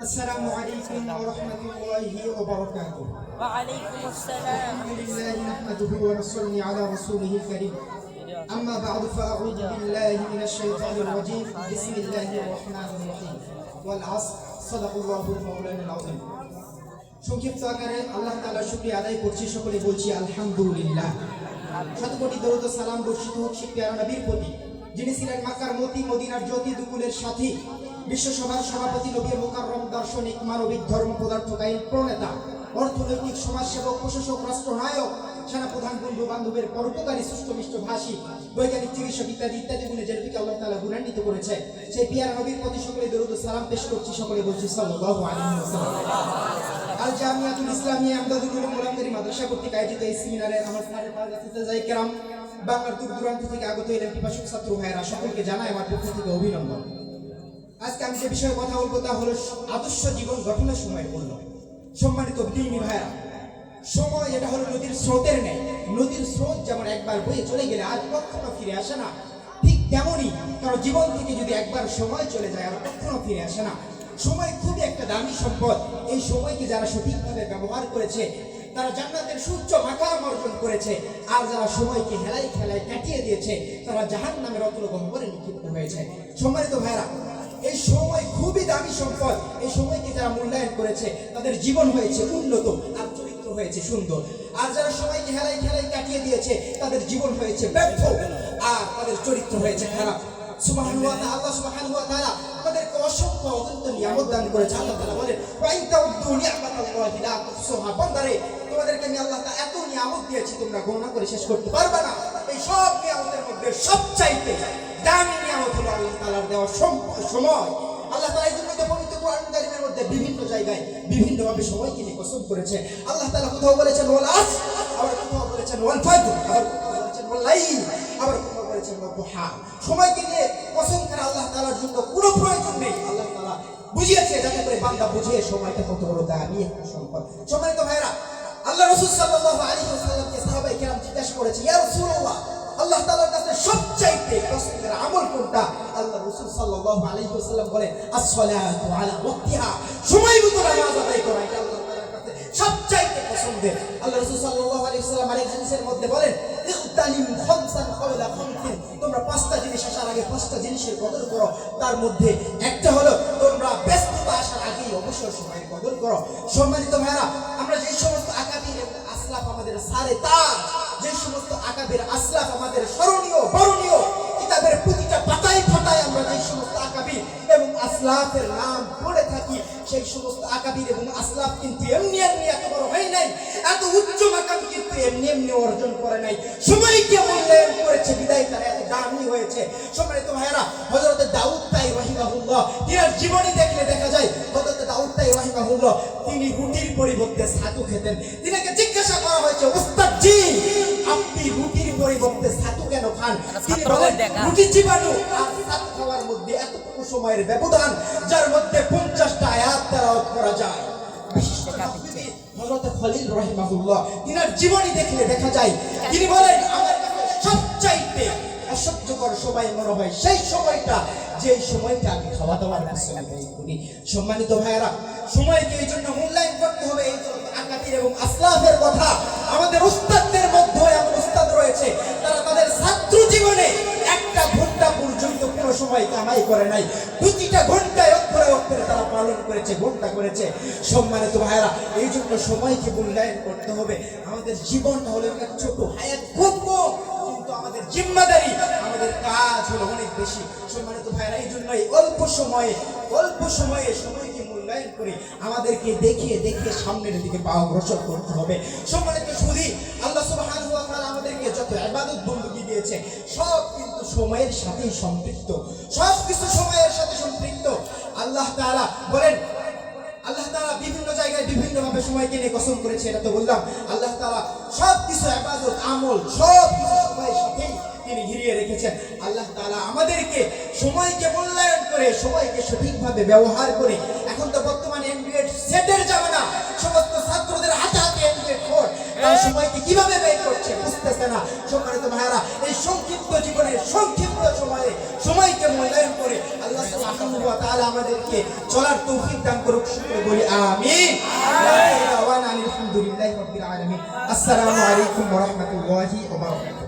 السلام عليكم ورحمة الله وبركاته. وعليكم السلام. الحمد لله نحمده ونصلي على رسوله الكريم. أما بعد فأعوذ بالله من الشيطان الرجيم. بسم الله الرحمن الرحيم. والعصر صدق الله مولانا العظيم. সংক্ষিপ্ত আকারে আল্লাহ তাআলার শুকরিয়া আদায় করছি, সকলে বলছি আলহামদুলিল্লাহ। শত কোটি দরুদ ও সালাম বর্ষিত হোক সেই প্যারা নবীর প্রতি, যিনি ছিলেন মক্কার মতি, মদিনার জ্যোতি, দুকুলের সাথী, বিশ্বসভার সভাপতি, নবী মুকাররম, দার্শনিক, মানবিক, ধর্ম পদার্থকারী প্রণেতা, অর্থনৈতিক সমাজসেবক, প্রশাসক, রাষ্ট্রনায়ক, সেনাপ্রধান, বন্ধু বান্ধবের পরোপকারী, সুষ্ঠুমিষ্ট ভাষী, বৈজ্ঞানিক, চিকিৎসক ইত্যাদি ইত্যাদি গুণে যে নবীকে আল্লাহ তাআলা গুণান্বিত করেছে, সেই প্যারা নবীর প্রতি সকলে দরুদ ও সালাম পেশ করছি, সকলে বলছি সাল্লাল্লাহু আলাইহি ওয়াসাল্লাম। আল জামিয়াতুল ইসলামিয়া আমদাদুল উলুম মোলামদারি মাদ্রাসা কর্তৃক আয়োজিত এই সেমিনারে আমার স্যারের ফাজিলাতুল কেরাম, বাংলার দূর দূরান্ত থেকে আগত এলেন পিপাসুক ছাত্র ভাইয়েরা, সকলকে জানাই আমার পক্ষ থেকে অভিনন্দন। আজকে আমি যে বিষয়ে কথা বলবো তা হলো আদর্শ জীবন গঠনের সময়ের মূল্য। সম্মানিত দিনী ভাইয়েরা, সময় এটা হলো নদীর স্রোতের ন্যায়। নদীর স্রোত যেমন একবার বয়ে চলে গেলে আর কখনো ফিরে আসে না, ঠিক তেমনই কারণ জীবন থেকে যদি একবার সময় চলে যায় আর কখনো ফিরে আসে না। সময় খুবই একটা দামি সম্পদ। এই সময়কে যারা সঠিকভাবে ব্যবহার করেছে তারা জান্নাতের সূর্য মাকাম অর্জন করেছে, আর যারা সময়কে হেলাই খেলায় কাটিয়ে দিয়েছে তারা জাহান্নামের অতল গহ্বরে নিক্ষিপ্ত হয়েছে। সম্মানিত ভাইরা, এই সময় খুবই দামি সম্পদ। এই সময়কে যারা মূল্যায়ন করেছে তাদের জীবন হয়েছে উন্নত আর চরিত্র হয়েছে সুন্দর, আর যারা সময়কে হেলাই খেলায় কাটিয়ে দিয়েছে তাদের জীবন হয়েছে ব্যর্থ আর তাদের চরিত্র হয়েছে খারাপ। সুবহানাল্লাহ, আল্লাহ সুবহানাহু ওয়া তাআলা আমাদেরকে অসংখ্য অগণিত নিয়ামত দান করেছে। আল্লাহ তাআলা বলেন, ওয়া ইন তাউদ্দু নি'মাতাল্লাহি লা তুহসুহা। বান্দারে, তোমাদেরকে আমি আল্লাহ তাআলা এত নিয়ামত দিয়েছি তোমরা গণনা করে শেষ করতে পারবে না। এই সব নিয়ামতের মধ্যে সবচাইতে দামি নিয়ামত হলো আল্লাহ তাআলার দেওয়া সময়। আল্লাহ তাআলা এই জন্য পবিত্র কোরআন কারীমের মধ্যে বিভিন্ন জায়গায় বিভিন্নভাবে সময়কে নিয়ে কসম করেছে। আল্লাহ তাআলা কোথাও বলেছেন ওয়াল আসর, আবার কোথাও বলেছেন ওয়াল ফাজর, আবার কোথাও বলেছেন ওয়াল লাইল, আবার কোথাও বলেছেন ওয়াল দুহা। সময়কে নিয়ে কসম করে আল্লাহ তাআলার জন্য কোনো প্রয়োজন নেই। আল্লাহ তাআলা বুঝিয়েছে যাতে করে বান্দা বুঝে সময়টা কত বড় দামি একটা সম্পদ। সম্মানিত ভাইরা, আল্লাহ রাসূল সাল্লাল্লাহু আলাইহি ওয়াসাল্লামকে সাহাবায়ে কেরাম জিজ্ঞাসা করেছে, ইয়া রাসূলুল্লাহ, আল্লাহ তাআলার কাছে সবচাইতে পছন্দের আমল কোনটা? আল্লাহ রাসূল সাল্লাল্লাহু আলাইহি ওয়াসাল্লাম বলেন, as-সালাতু আলা ওয়াক্তিহা, সময় মতো নামাজ আদায় করা, এটা আল্লাহ তাআলার কাছে সবচাইতে পছন্দের। আল্লাহ রাসূল সাল্লাল্লাহু আলাইহি ওয়াসাল্লাম আরেক হাদিসের মধ্যে বলেন, ইগতানিম খামসান ক্বাবলা খামসিন, তোমরা পাঁচটা জিনিস আসার আগে পাঁচটা জিনিসের কদর করো। তার মধ্যে একটা হলো তোমরা ব্যস্ততা আসার আগেই অবসর সময়ের কদর করো। সম্মানিত ভাইরা, আমরা যে সমস্ত আকাবির এবং আসলাফ আমাদের সারে তাজ, যে সমস্ত আকাবির আসলাফ আমাদের স্মরণীয় বরণীয়, কিতাবের প্রতিটা পাতায় পাতায় আমরা যে সমস্ত আকাবির এবং আসলাফের নাম পড়ে থাকি, সেই সমস্ত আকাবির এবং আসলাফ কিন্তু এমনি এমনি এত বড় হয় নাই, এত উচ্চ মাকাম কিন্তু এমনি এমনি অর্জন করে নাই। সময়কে মূল্যায়ন করেছে বিদায় তারা এত দামি হয়েছে। সম্মানিত ভাইয়েরা, হযরত দাউদ তাই রাহিমাহুল্লাহ, তিনার জীবনী দেখলে দেখা যায় হযরত দাউদ তাই রাহিমাহুল্লাহ তিনি রুটির পরিবর্তে ছাতু খেতেন। তিনাকে জিজ্ঞাসা করা হয়েছে, ওস্তাদ জি, আপনি রুটির পরিবর্তে ছাতু কেন খান? তিনি বলেন, রুটি চিবানো আর ছাতু খাওয়ার মধ্যে এতটুকু সময়ের ব্যবধান, যার মধ্যে 50টা আয়াত তেলাওয়াত করা যায়। বিশিষ্ট মুফতি হযরত খলিল রাহিমাহুল্লাহ, তিনার জীবনী দেখলে দেখা যায় তিনি বলেন, আমার কাছে সবচাইতে অসহ্যকর সময় মনে হয় সেই সময়টা, যেই সময়টা আমি খাওয়া দাওয়ার পিছনে ব্যয় করি। সম্মানিত ভাইয়েরা, সময়কে এই জন্য মূল্যায়ন করতে হবে। এই জন্য আকাবির এবং আসলাফের কথা, আমাদের উস্তাদদের মধ্যে এমন উস্তাদ রয়েছে তারা তাদের ছাত্র জীবনে একটা ঘন্টা পর্যন্ত কোনো সময় কামাই করে নাই, প্রতিটা ঘন্টায় অক্ষরে অক্ষরে তারা পালন করেছে, ঘন্টা করেছে। সম্মানিত ভাইয়েরা, এই জন্য সময়কে মূল্যায়ন করতে হবে। আমাদের জীবনটা হলো একটা ছোট, হায়াত খুব কম, কিন্তু আমাদের জিম্মাদারি, আমাদের কাজ হলো অনেক বেশি। সম্মানিত ভাইয়েরা, এই জন্যই অল্প সময়ে সময়কে মূল্যায়ন করে আমাদেরকে দেখিয়ে দেখিয়ে সামনের দিকে পা অগ্রসর করতে হবে। সম্মানিত সুধী, আল্লাহ সুবহানাহু ওয়া তাআলা আমাদেরকে যত ইবাদত বندگی দিয়েছে সব কিন্তু সময়ের সাথেই সম্পৃক্ত, সব কিছু সময়ের সাথে সম্পৃক্ত। আল্লাহ তাআলা বলেন, আল্লাহ তাআলা বিভিন্ন জায়গায় বিভিন্নভাবে সময়কে নিয়ে কসম করেছে, এটা তো বললাম। আল্লাহ তাআলা সব কিছু ইবাদত আমল সব কিছু সময়ের সাথেই তিনি ঘিরিয়ে রেখেছেন। আল্লাহ তাআলা আমাদেরকে সময়কে মূল্যায়ন করে, সময়কে সঠিকভাবে ব্যবহার করে, এখন তো বর্তমানে অ্যান্ড্রয়েড সেটের জামানা, সমস্ত ছাত্রদের হাতে হাতে অ্যান্ড্রয়েড ফোন, তারা সময়কে কিভাবে ব্যয় করছে বুঝতেছে না। সম্মানিত ভাইয়েরা, এই সংক্ষিপ্ত জীবনের সংক্ষিপ্ত সময়কে মূল্যায়ন করে আল্লাহ সুবহানাহু সুবহানাহু ওয়া তাআলা আমাদেরকে চলার তৌফিক দান করুক, সকলে বলি আমিন। আলহামদুলিল্লাহি রাব্বিল আলামিন। আসসালামু আলাইকুম ওয়া রাহমাতুল্লাহি ওয়া বারাকাতুহু।